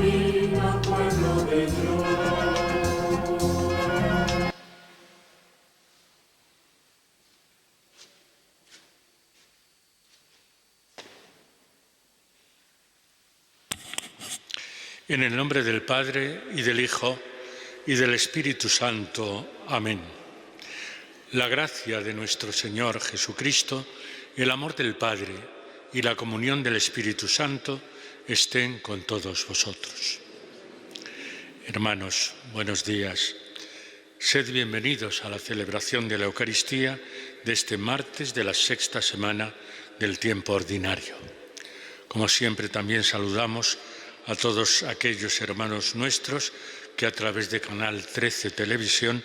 camina, pueblo de Dios. En el nombre del Padre, y del Hijo, y del Espíritu Santo. Amén. La gracia de nuestro Señor Jesucristo, el amor del Padre y la comunión del Espíritu Santo estén con todos vosotros. Hermanos, buenos días. Sed bienvenidos a la celebración de la Eucaristía de este martes de la sexta semana del tiempo ordinario. Como siempre, también saludamos a todos aquellos hermanos nuestros que a través de Canal 13 Televisión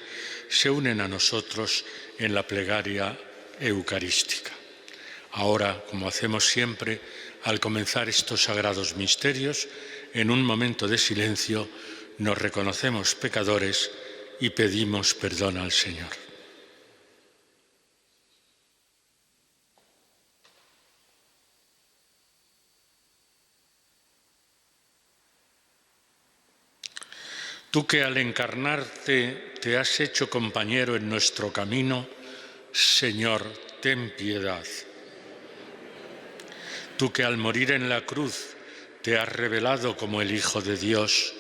se unen a nosotros en la plegaria eucarística. Ahora, como hacemos siempre, al comenzar estos sagrados misterios, en un momento de silencio nos reconocemos pecadores y pedimos perdón al Señor. Tú que al encarnarte te has hecho compañero en nuestro camino, Señor, ten piedad. Tú que al morir en la cruz te has revelado como el Hijo de Dios,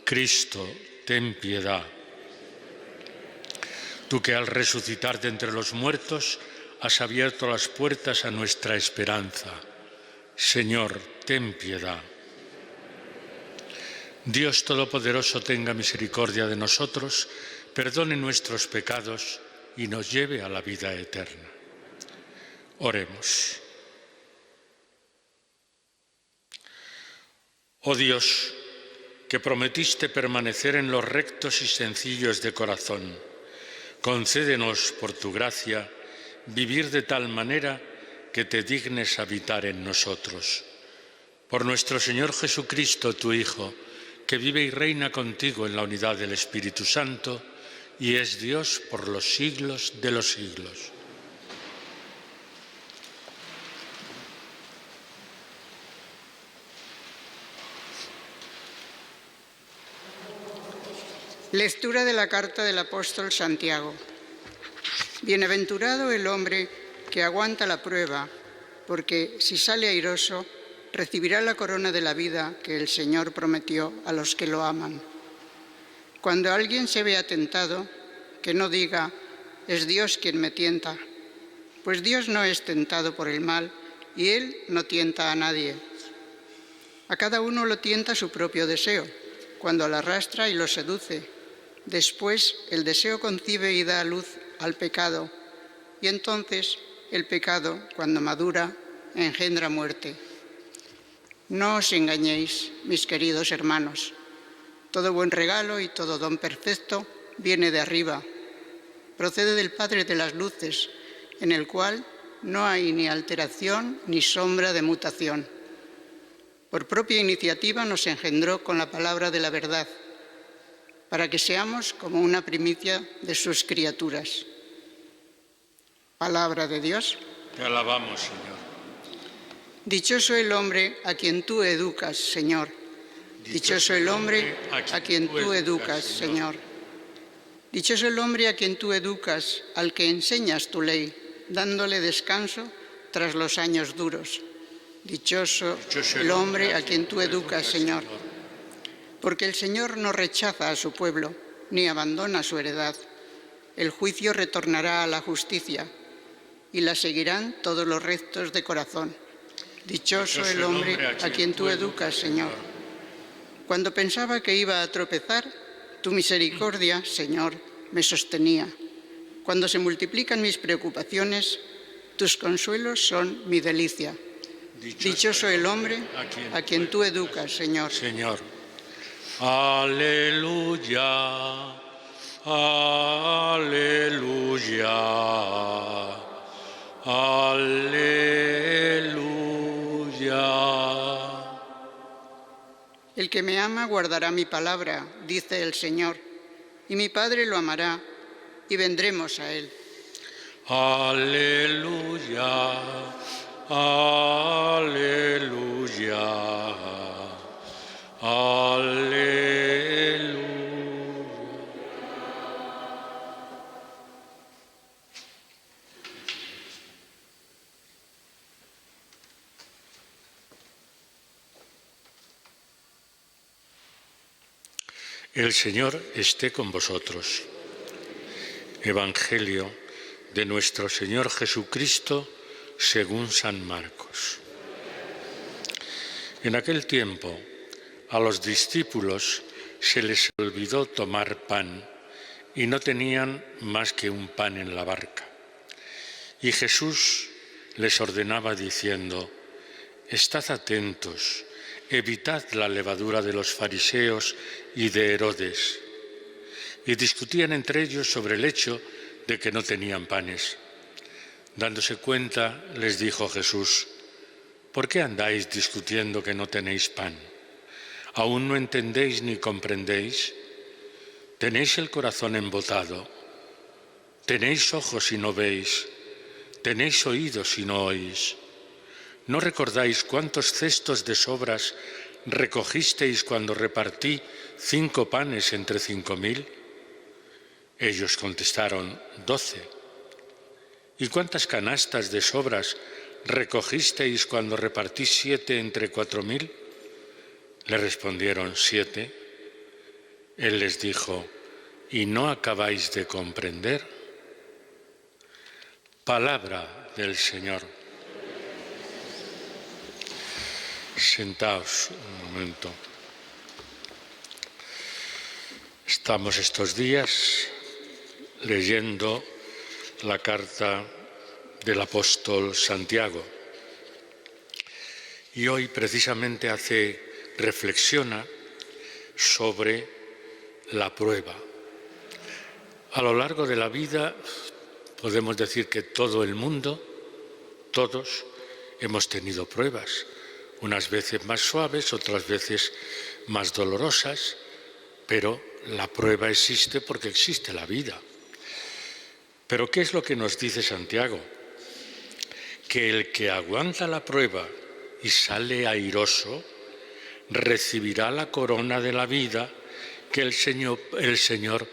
Cristo, ten piedad. Tú que al resucitar de entre los muertos has abierto las puertas a nuestra esperanza, Señor, ten piedad. Dios Todopoderoso tenga misericordia de nosotros, perdone nuestros pecados y nos lleve a la vida eterna. Oremos. Oh Dios, que prometiste permanecer en los rectos y sencillos de corazón, concédenos por tu gracia vivir de tal manera que te dignes habitar en nosotros. Por nuestro Señor Jesucristo, tu Hijo, que vive y reina contigo en la unidad del Espíritu Santo y es Dios por los siglos de los siglos. Lectura de la carta del apóstol Santiago. Bienaventurado el hombre que aguanta la prueba, porque si sale airoso, recibirá la corona de la vida que el Señor prometió a los que lo aman. Cuando alguien se vea tentado, que no diga, es Dios quien me tienta, pues Dios no es tentado por el mal y Él no tienta a nadie. A cada uno lo tienta su propio deseo, cuando lo arrastra y lo seduce. Después el deseo concibe y da luz al pecado, y entonces el pecado, cuando madura, engendra muerte. No os engañéis, mis queridos hermanos. Todo buen regalo y todo don perfecto viene de arriba. Procede del Padre de las luces, en el cual no hay ni alteración ni sombra de mutación. Por propia iniciativa nos engendró con la palabra de la verdad, para que seamos como una primicia de sus criaturas. Palabra de Dios. Te alabamos, Señor. Dichoso el hombre a quien tú educas, Señor. Dichoso el hombre a quien tú educas, Señor. Dichoso el hombre a quien tú educas, al que enseñas tu ley, dándole descanso tras los años duros. Dichoso el hombre a quien tú educas, Señor. Porque el Señor no rechaza a su pueblo, ni abandona su heredad. El juicio retornará a la justicia, y la seguirán todos los rectos de corazón. Dichoso el hombre a quien tú educas, Señor. Cuando pensaba que iba a tropezar, tu misericordia, Señor, me sostenía. Cuando se multiplican mis preocupaciones, tus consuelos son mi delicia. Dichoso el hombre a quien tú educas, Señor. Señor. Aleluya, aleluya, aleluya. El que me ama guardará mi palabra, dice el Señor, y mi Padre lo amará, y vendremos a él. Aleluya, aleluya, Aleluya. El Señor esté con vosotros. Evangelio de nuestro Señor Jesucristo según San Marcos. En aquel tiempo, a los discípulos se les olvidó tomar pan y no tenían más que un pan en la barca. Y Jesús les ordenaba diciendo: «Estad atentos, evitad la levadura de los fariseos y de Herodes». Y discutían entre ellos sobre el hecho de que no tenían panes. Dándose cuenta, les dijo Jesús: «¿Por qué andáis discutiendo que no tenéis pan? ¿Aún no entendéis ni comprendéis? ¿Tenéis el corazón embotado? ¿Tenéis ojos y no veis? ¿Tenéis oídos y no oís? ¿No recordáis cuántos cestos de sobras recogisteis cuando repartí 5 panes entre 5.000? Ellos contestaron: 12. ¿Y cuántas canastas de sobras recogisteis cuando repartí 7 entre 4.000? Le respondieron: 7. Él les dijo: ¿y no acabáis de comprender? Palabra del Señor. Sentaos un momento. Estamos estos días leyendo la carta del apóstol Santiago y hoy precisamente reflexiona sobre la prueba. A lo largo de la vida podemos decir que todo el mundo, todos, hemos tenido pruebas, unas veces más suaves, otras veces más dolorosas, pero la prueba existe porque existe la vida. Pero ¿qué es lo que nos dice Santiago? Que el que aguanta la prueba y sale airoso recibirá la corona de la vida que el Señor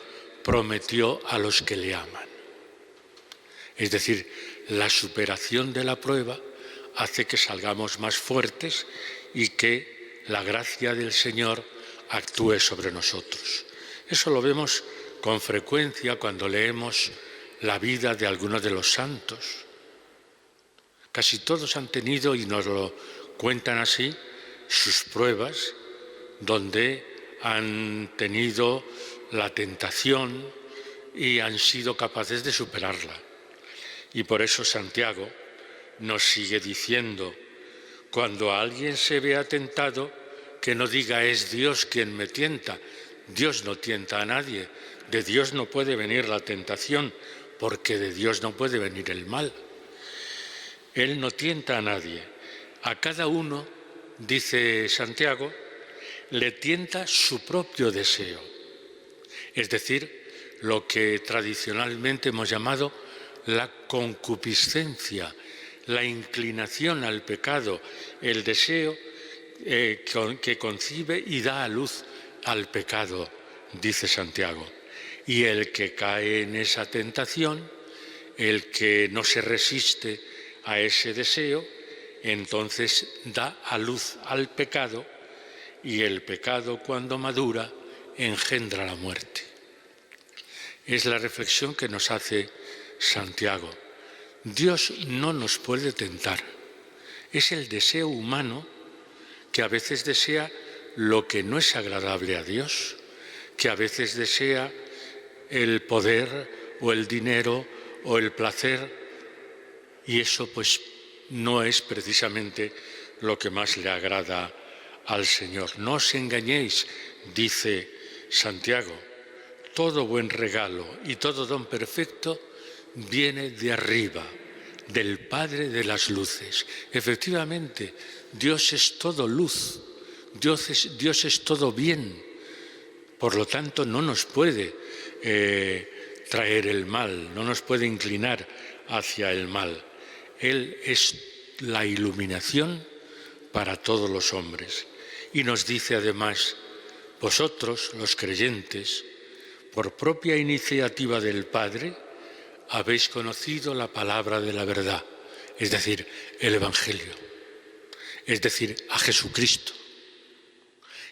prometió a los que le aman. Es decir, la superación de la prueba hace que salgamos más fuertes y que la gracia del Señor actúe sobre nosotros. Eso lo vemos con frecuencia cuando leemos la vida de algunos de los santos. Casi todos han tenido, y nos lo cuentan así, sus pruebas, donde han tenido la tentación y han sido capaces de superarla. Y por eso Santiago nos sigue diciendo: cuando alguien se vea tentado, que no diga es Dios quien me tienta. Dios no tienta a nadie. De Dios no puede venir la tentación, porque de Dios no puede venir el mal. Él no tienta a nadie. A cada uno, dice Santiago, le tienta su propio deseo. Es decir, lo que tradicionalmente hemos llamado la concupiscencia, la inclinación al pecado, el deseo que concibe y da a luz al pecado, dice Santiago. Y el que cae en esa tentación, el que no se resiste a ese deseo, entonces da a luz al pecado, y el pecado, cuando madura, engendra la muerte. Es la reflexión que nos hace Santiago. Dios no nos puede tentar. Es el deseo humano que a veces desea lo que no es agradable a Dios, que a veces desea el poder o el dinero o el placer, y eso pues no es precisamente lo que más le agrada al Señor. No os engañéis, dice Santiago, todo buen regalo y todo don perfecto viene de arriba, del Padre de las luces. Efectivamente, Dios es todo luz, Dios es todo bien, por lo tanto no nos puede traer el mal, no nos puede inclinar hacia el mal. Él es la iluminación para todos los hombres. Y nos dice además, vosotros, los creyentes, por propia iniciativa del Padre, habéis conocido la palabra de la verdad, es decir, el Evangelio, es decir, a Jesucristo.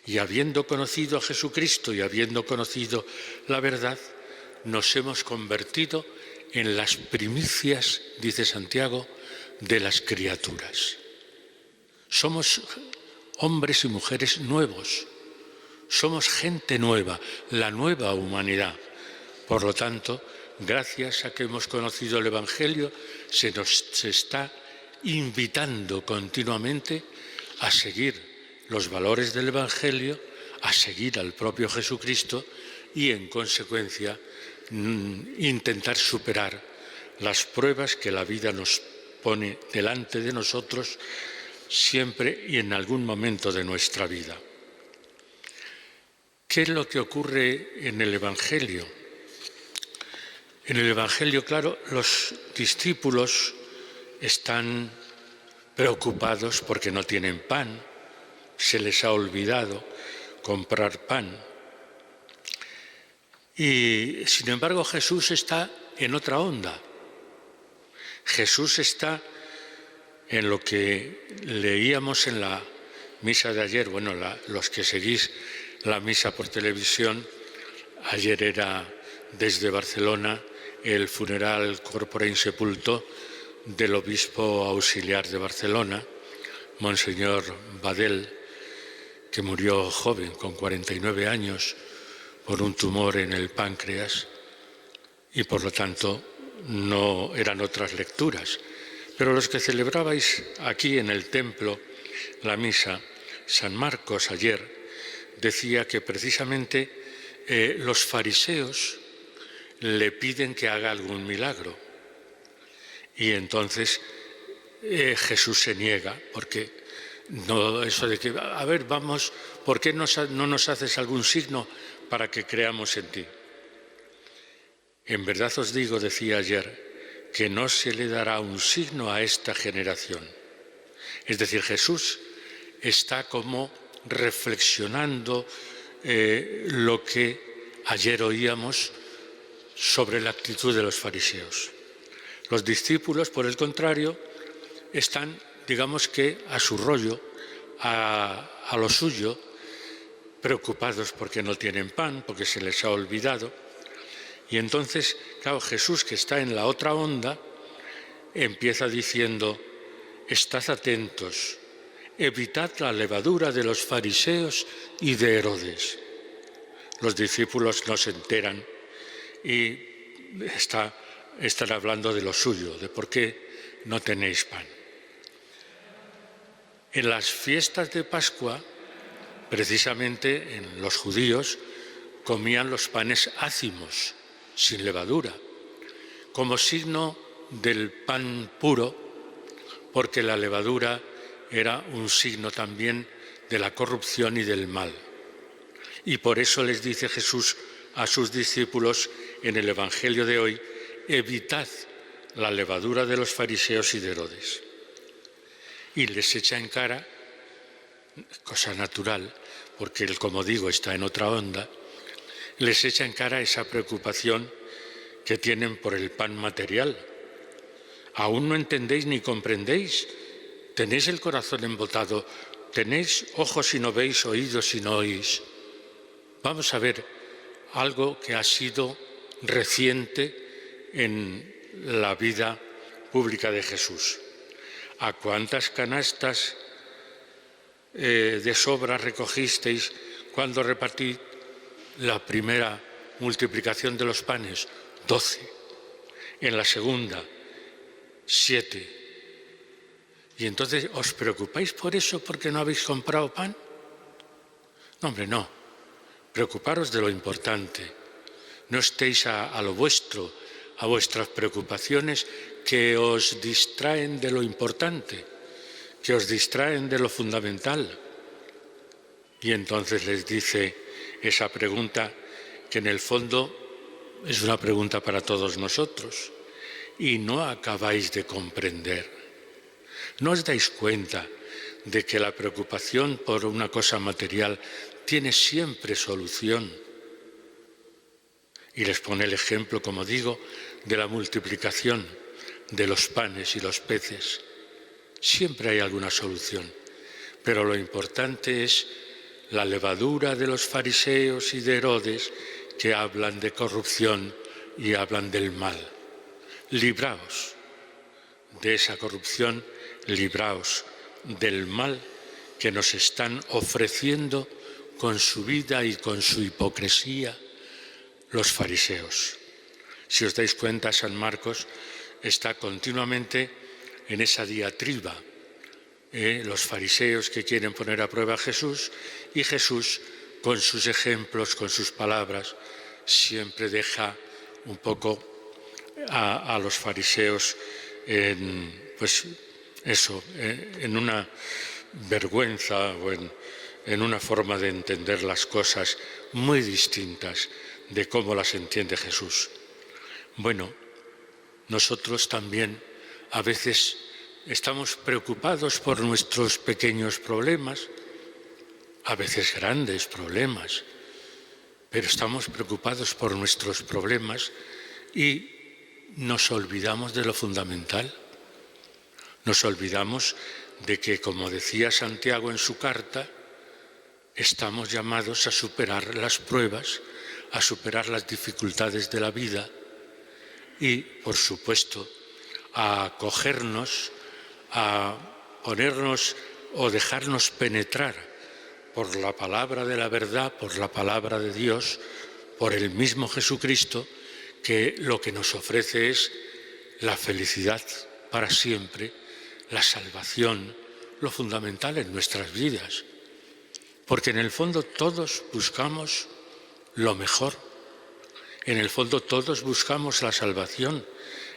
Y habiendo conocido a Jesucristo y habiendo conocido la verdad, nos hemos convertido en las primicias, dice Santiago, de las criaturas. Somos hombres y mujeres nuevos, somos gente nueva, la nueva humanidad. Por lo tanto, gracias a que hemos conocido el Evangelio, se nos está invitando continuamente a seguir los valores del Evangelio, a seguir al propio Jesucristo y, en consecuencia, intentar superar las pruebas que la vida nos pone delante de nosotros siempre y en algún momento de nuestra vida. ¿Qué es lo que ocurre en el Evangelio? En el Evangelio, claro, los discípulos están preocupados porque no tienen pan, se les ha olvidado comprar pan. Y, sin embargo, Jesús está en otra onda. Jesús está en lo que leíamos en la misa de ayer. Bueno, los que seguís la misa por televisión, ayer era desde Barcelona el funeral corpore insepulto del obispo auxiliar de Barcelona, Monseñor Badel, que murió joven, con 49 años, por un tumor en el páncreas, y por lo tanto no eran otras lecturas. Pero los que celebrabais aquí en el templo la misa, San Marcos ayer decía que precisamente los fariseos le piden que haga algún milagro. Y entonces Jesús se niega, porque no, eso de que, a ver, vamos, ¿por qué no nos haces algún signo para que creamos en ti? En verdad os digo, decía ayer, que no se le dará un signo a esta generación. Es decir, Jesús está como reflexionando lo que ayer oíamos sobre la actitud de los fariseos. Los discípulos, por el contrario, están, digamos que, a su rollo, a lo suyo, preocupados porque no tienen pan, porque se les ha olvidado. Y entonces, claro, Jesús, que está en la otra onda, empieza diciendo, estad atentos, evitad la levadura de los fariseos y de Herodes. Los discípulos no se enteran y están hablando de lo suyo, de por qué no tenéis pan. En las fiestas de Pascua, precisamente en los judíos, comían los panes ácimos, sin levadura, como signo del pan puro, porque la levadura era un signo también de la corrupción y del mal. Y por eso les dice Jesús a sus discípulos en el Evangelio de hoy, evitad la levadura de los fariseos y de Herodes. Y les echa en cara, cosa natural, porque él, como digo, está en otra onda, les echa en cara esa preocupación que tienen por el pan material. Aún no entendéis ni comprendéis, tenéis el corazón embotado, tenéis ojos y no veis, oídos y no oís. Vamos a ver algo que ha sido reciente en la vida pública de Jesús. ¿A cuántas canastas de sobra recogisteis cuando repartí la primera multiplicación de los panes? 12. En la segunda, 7. Y entonces, ¿os preocupáis por eso porque no habéis comprado pan? No, hombre, no. Preocuparos de lo importante. No estéis a lo vuestro, a vuestras preocupaciones que os distraen de lo importante, que os distraen de lo fundamental. Y entonces les dice esa pregunta que en el fondo es una pregunta para todos nosotros. Y no acabáis de comprender. ¿No os dais cuenta de que la preocupación por una cosa material tiene siempre solución. Y les pone el ejemplo, como digo, de la multiplicación de los panes y los peces. Siempre hay alguna solución, pero lo importante es la levadura de los fariseos y de Herodes, que hablan de corrupción y hablan del mal. Libraos de esa corrupción, libraos del mal que nos están ofreciendo con su vida y con su hipocresía los fariseos. Si os dais cuenta, San Marcos está continuamente en esa diatriba, los fariseos que quieren poner a prueba a Jesús, y Jesús, con sus ejemplos, con sus palabras, siempre deja un poco a los fariseos en una vergüenza o en una forma de entender las cosas muy distintas de cómo las entiende Jesús. Bueno, nosotros también a veces estamos preocupados por nuestros pequeños problemas, a veces grandes problemas, pero estamos preocupados por nuestros problemas y nos olvidamos de lo fundamental. Nos olvidamos de que, como decía Santiago en su carta, estamos llamados a superar las pruebas, a superar las dificultades de la vida y, por supuesto, a acogernos, a ponernos o dejarnos penetrar por la palabra de la verdad, por la palabra de Dios, por el mismo Jesucristo, que lo que nos ofrece es la felicidad para siempre, la salvación, lo fundamental en nuestras vidas. Porque en el fondo todos buscamos lo mejor, en el fondo todos buscamos la salvación,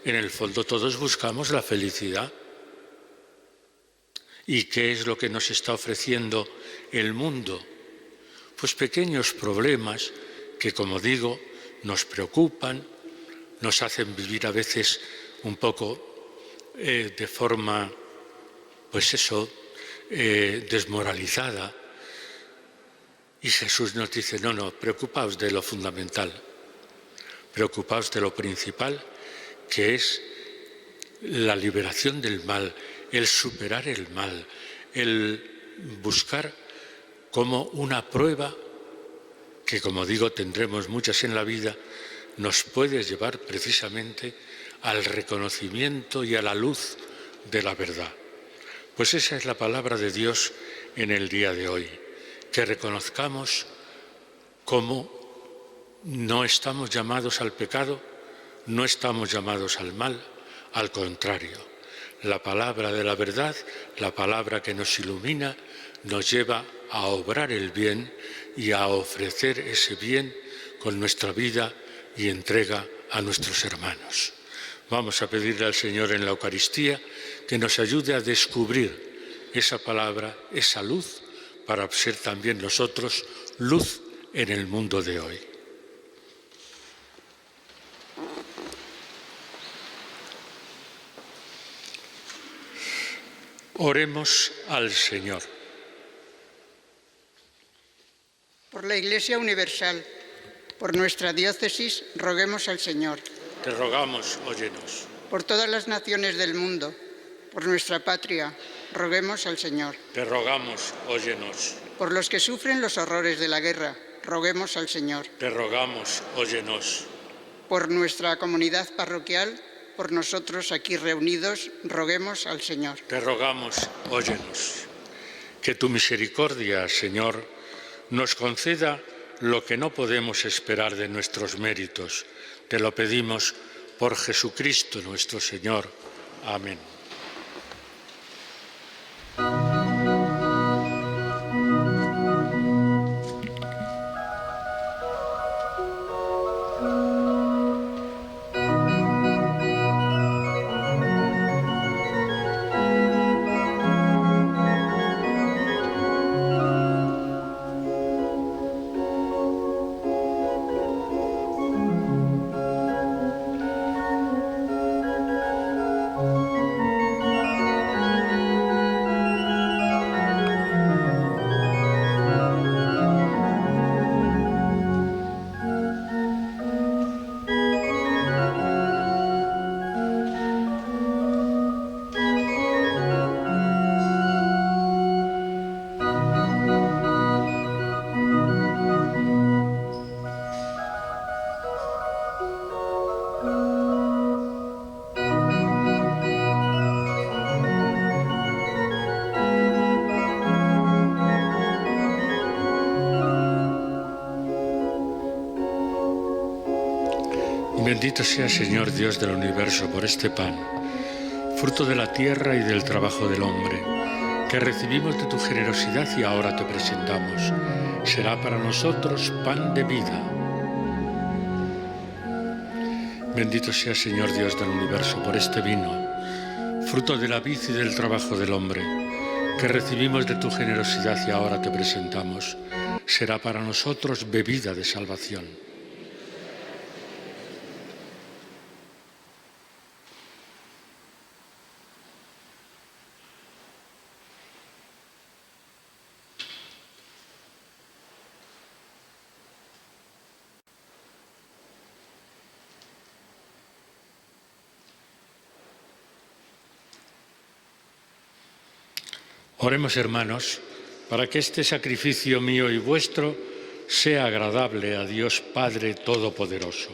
en el fondo todos buscamos la felicidad. ¿Y qué es lo que nos está ofreciendo el mundo? Pues pequeños problemas que, como digo, nos preocupan, nos hacen vivir a veces un poco de forma, desmoralizada. Y Jesús nos dice, no, preocupaos de lo fundamental, preocupaos de lo principal, que es la liberación del mal, el superar el mal, el buscar como una prueba, que como digo tendremos muchas en la vida, nos puede llevar precisamente al reconocimiento y a la luz de la verdad. Pues esa es la palabra de Dios en el día de hoy, que reconozcamos cómo no estamos llamados al pecado, no estamos llamados al mal, al contrario. La palabra de la verdad, la palabra que nos ilumina, nos lleva a obrar el bien y a ofrecer ese bien con nuestra vida y entrega a nuestros hermanos. Vamos a pedirle al Señor en la Eucaristía que nos ayude a descubrir esa palabra, esa luz, para ser también nosotros luz en el mundo de hoy. Oremos al Señor. Por la Iglesia Universal, por nuestra diócesis, roguemos al Señor. Te rogamos, óyenos. Por todas las naciones del mundo, por nuestra patria, roguemos al Señor. Te rogamos, óyenos. Por los que sufren los horrores de la guerra, roguemos al Señor. Te rogamos, óyenos. Por nuestra comunidad parroquial, por nosotros aquí reunidos, roguemos al Señor. Te rogamos, óyenos. Que tu misericordia, Señor, nos conceda lo que no podemos esperar de nuestros méritos. Te lo pedimos por Jesucristo nuestro Señor. Amén. Bendito sea, Señor Dios del universo, por este pan, fruto de la tierra y del trabajo del hombre, que recibimos de tu generosidad y ahora te presentamos. Será para nosotros pan de vida. Bendito sea, Señor Dios del universo, por este vino, fruto de la vid y del trabajo del hombre, que recibimos de tu generosidad y ahora te presentamos. Será para nosotros bebida de salvación. Oremos, hermanos, para que este sacrificio mío y vuestro sea agradable a Dios Padre Todopoderoso.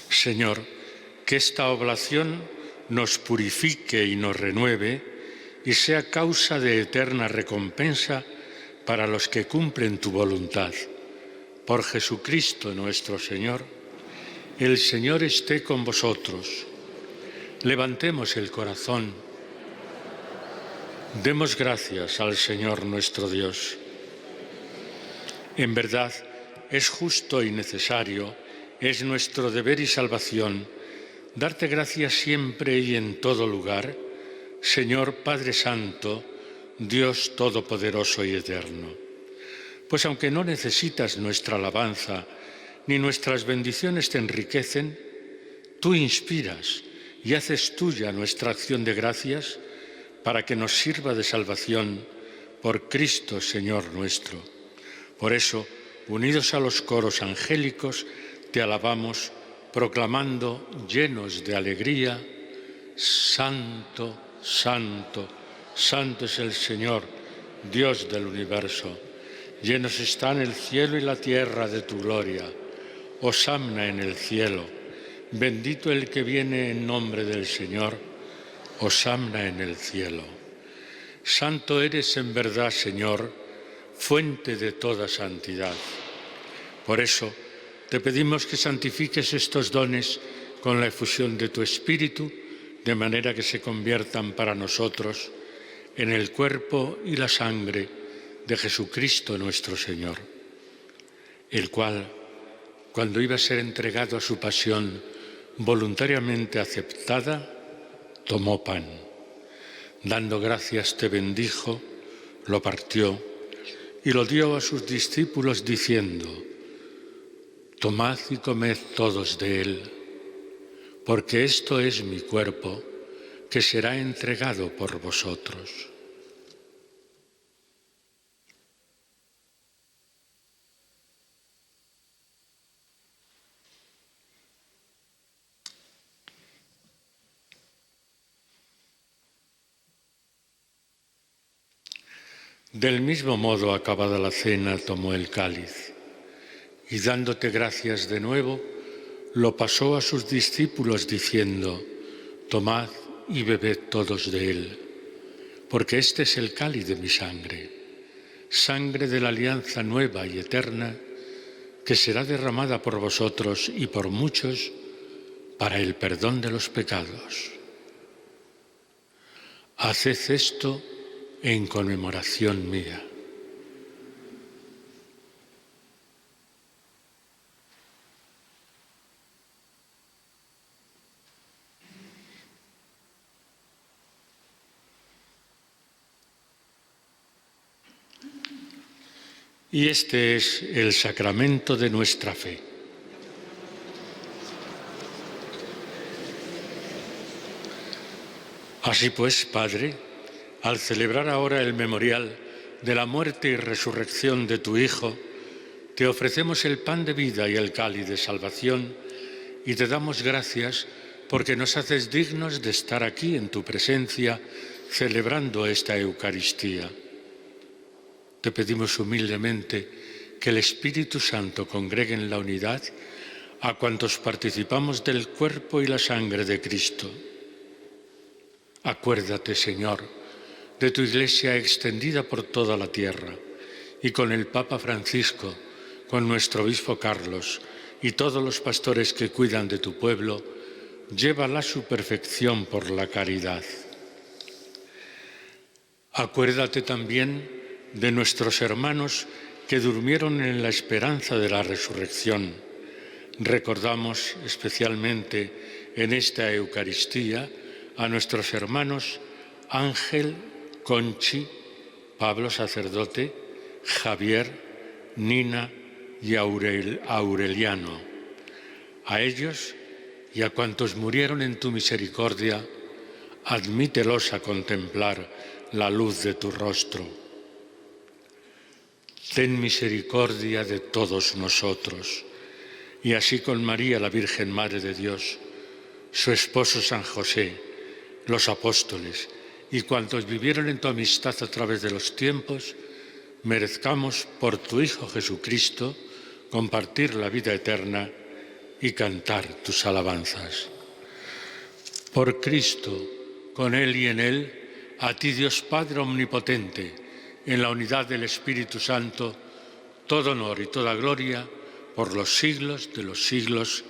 Señor, que esta oblación nos purifique y nos renueve y sea causa de eterna recompensa para los que cumplen tu voluntad. Por Jesucristo nuestro Señor. El Señor esté con vosotros. Levantemos el corazón. Demos gracias al Señor nuestro Dios. En verdad, es justo y necesario, es nuestro deber y salvación, darte gracias siempre y en todo lugar, Señor Padre Santo, Dios Todopoderoso y Eterno. Pues aunque no necesitas nuestra alabanza, ni nuestras bendiciones te enriquecen, tú inspiras y haces tuya nuestra acción de gracias para que nos sirva de salvación por Cristo, Señor nuestro. Por eso, unidos a los coros angélicos, te alabamos, proclamando, llenos de alegría: Santo, Santo, Santo es el Señor, Dios del universo. Llenos están el cielo y la tierra de tu gloria. Hosanna en el cielo. Bendito el que viene en nombre del Señor. Hosanna en el cielo. Santo eres en verdad, Señor, fuente de toda santidad. Por eso, te pedimos que santifiques estos dones con la efusión de tu Espíritu, de manera que se conviertan para nosotros en el cuerpo y la sangre de Jesucristo nuestro Señor, el cual, cuando iba a ser entregado a su pasión voluntariamente aceptada, tomó pan. Dando gracias te bendijo, lo partió y lo dio a sus discípulos diciendo: Tomad y comed todos de él, porque esto es mi cuerpo, que será entregado por vosotros. Del mismo modo, acabada la cena, tomó el cáliz y, dándote gracias de nuevo, lo pasó a sus discípulos diciendo: Tomad y bebed todos de él, porque este es el cáliz de mi sangre, sangre de la alianza nueva y eterna, que será derramada por vosotros y por muchos para el perdón de los pecados. Haced esto en conmemoración mía. Y este es el sacramento de nuestra fe. Así pues, Padre, al celebrar ahora el memorial de la muerte y resurrección de tu Hijo, te ofrecemos el pan de vida y el cáliz de salvación y te damos gracias porque nos haces dignos de estar aquí en tu presencia celebrando esta Eucaristía. Te pedimos humildemente que el Espíritu Santo congregue en la unidad a cuantos participamos del cuerpo y la sangre de Cristo. Acuérdate, Señor, de tu Iglesia extendida por toda la tierra, y con el Papa Francisco, con nuestro obispo Carlos y todos los pastores que cuidan de tu pueblo, llévala a su perfección por la caridad. Acuérdate también de nuestros hermanos que durmieron en la esperanza de la resurrección. Recordamos especialmente en esta Eucaristía a nuestros hermanos Ángel, Conchi, Pablo sacerdote, Javier, Nina y Aureliano. A ellos y a cuantos murieron en tu misericordia, admítelos a contemplar la luz de tu rostro. Ten misericordia de todos nosotros, y así con María, la Virgen Madre de Dios, su esposo San José, los apóstoles y cuantos vivieron en tu amistad a través de los tiempos, merezcamos por tu Hijo Jesucristo compartir la vida eterna y cantar tus alabanzas. Por Cristo, con Él y en Él, a ti Dios Padre Omnipotente, en la unidad del Espíritu Santo, todo honor y toda gloria por los siglos de los siglos.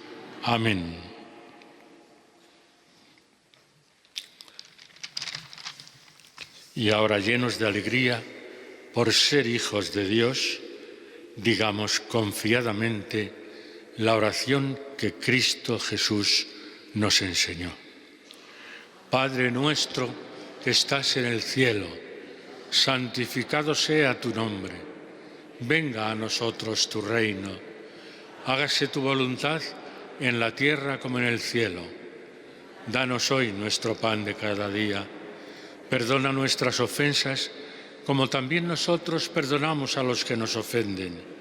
Amén. Y ahora, llenos de alegría por ser hijos de Dios, digamos confiadamente la oración que Cristo Jesús nos enseñó. Padre nuestro que estás en el cielo, santificado sea tu nombre. Venga a nosotros tu reino. Hágase tu voluntad en la tierra como en el cielo. Danos hoy nuestro pan de cada día. Perdona nuestras ofensas, como también nosotros perdonamos a los que nos ofenden.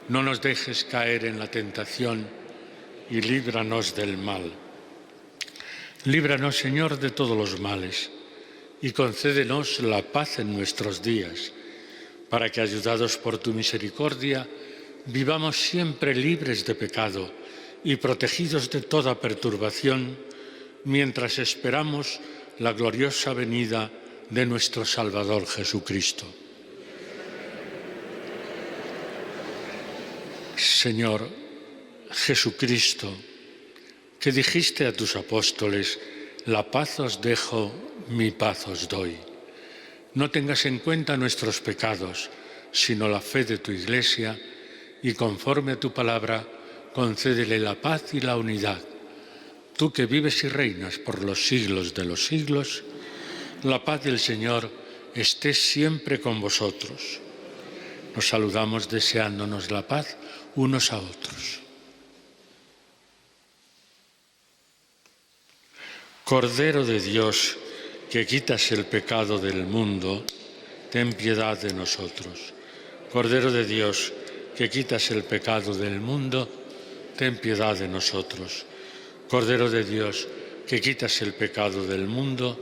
No nos dejes caer en la tentación y líbranos del mal. Líbranos, Señor, de todos los males y concédenos la paz en nuestros días, para que, ayudados por tu misericordia, vivamos siempre libres de pecado y protegidos de toda perturbación, mientras esperamos la gloriosa venida de nuestro Salvador Jesucristo. Señor Jesucristo, que dijiste a tus apóstoles, la paz os dejo, mi paz os doy. No tengas en cuenta nuestros pecados, sino la fe de tu Iglesia, y conforme a tu palabra, concédele la paz y la unidad. Tú que vives y reinas por los siglos de los siglos, la paz del Señor esté siempre con vosotros. Nos saludamos deseándonos la paz unos a otros. Cordero de Dios, que quitas el pecado del mundo, ten piedad de nosotros. Cordero de Dios, que quitas el pecado del mundo, ten piedad de nosotros. Cordero de Dios, que quitas el pecado del mundo,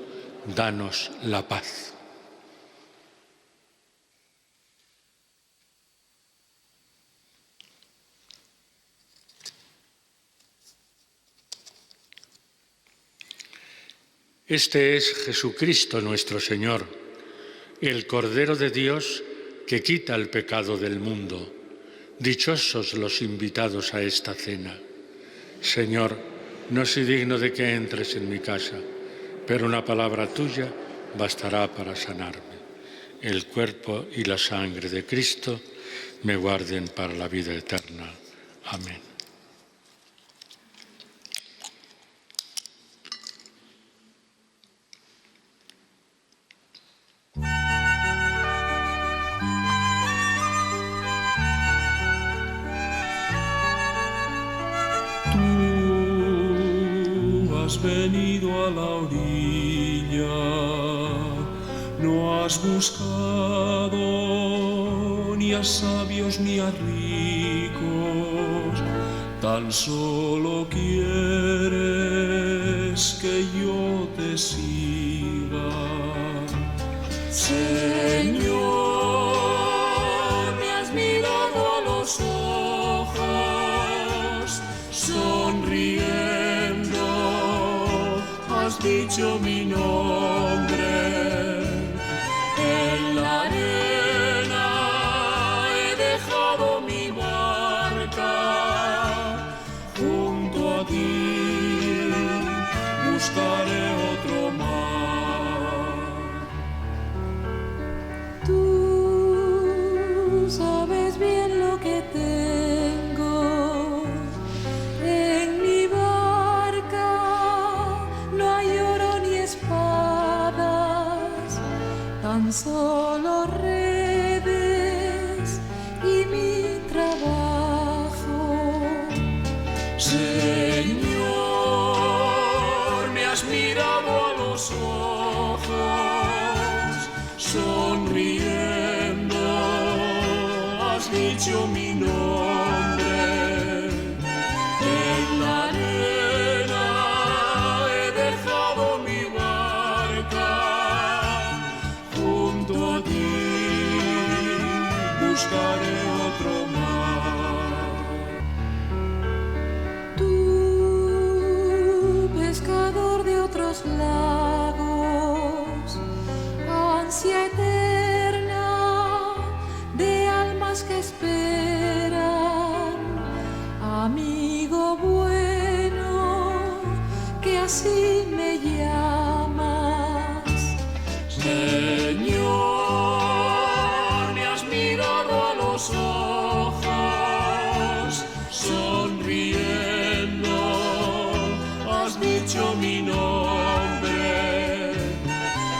danos la paz. Este es Jesucristo nuestro Señor, el Cordero de Dios que quita el pecado del mundo. Dichosos los invitados a esta cena. Señor, no soy digno de que entres en mi casa, pero una palabra tuya bastará para sanarme. El cuerpo y la sangre de Cristo me guarden para la vida eterna. Amén. Has venido a la orilla, no has buscado ni a sabios ni a ricos, tan solo quieres que yo te siga. Señor, me has mirado a los ojos, sonriendo has dicho mi nombre, espadas, tan solo redes y mi trabajo. Señor, me has mirado a los ojos, sonriendo, has dicho mi nombre. En la arena he dejado mi barca, junto a ti buscaré otro mar. Tú, pescador de otros lagos, ansia eterna de almas que esperan, amigo bueno, que así me llamas. Señor, me has mirado a los ojos, sonriendo, has dicho mi nombre.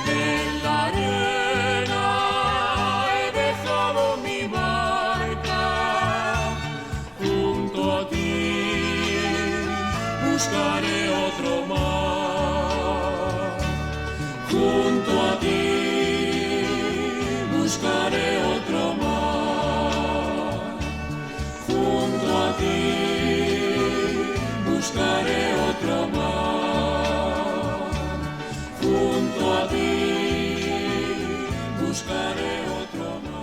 En la arena he dejado mi barca, junto a ti buscaré otro mar. Junto a ti buscaré otro mar. Junto a ti buscaré otro mar. Junto a ti buscaré otro mar.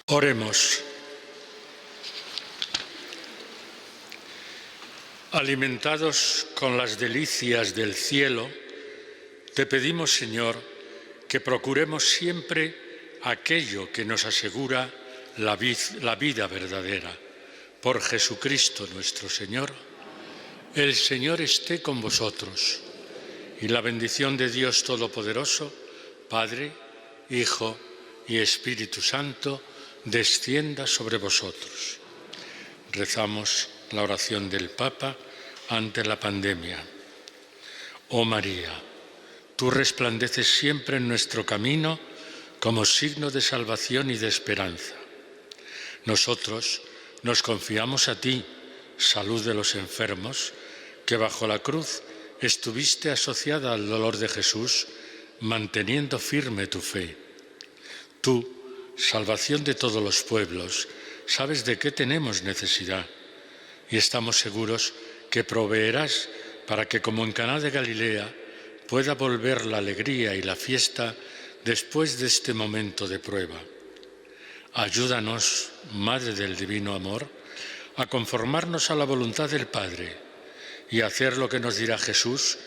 Oremos. Alimentados con las delicias del cielo, te pedimos, Señor, que procuremos siempre aquello que nos asegura la vida verdadera. Por Jesucristo nuestro Señor. El Señor esté con vosotros, y la bendición de Dios Todopoderoso, Padre, Hijo y Espíritu Santo, descienda sobre vosotros. Rezamos la oración del Papa ante la pandemia. Oh María, tú resplandeces siempre en nuestro camino como signo de salvación y de esperanza. Nosotros nos confiamos a ti, salud de los enfermos, que bajo la cruz estuviste asociada al dolor de Jesús, manteniendo firme tu fe. Tú, salvación de todos los pueblos, sabes de qué tenemos necesidad y estamos seguros que proveerás para que, como en Caná de Galilea, pueda volver la alegría y la fiesta después de este momento de prueba. Ayúdanos, Madre del Divino Amor, a conformarnos a la voluntad del Padre y a hacer lo que nos dirá Jesús,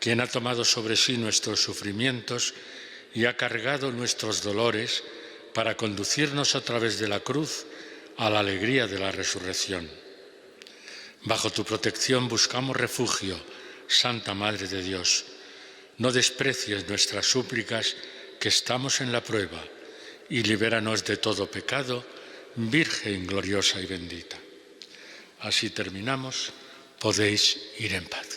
quien ha tomado sobre sí nuestros sufrimientos y ha cargado nuestros dolores para conducirnos a través de la cruz a la alegría de la resurrección. Bajo tu protección buscamos refugio, Santa Madre de Dios. No desprecies nuestras súplicas, que estamos en la prueba, y libéranos de todo pecado, Virgen gloriosa y bendita. Así terminamos, podéis ir en paz.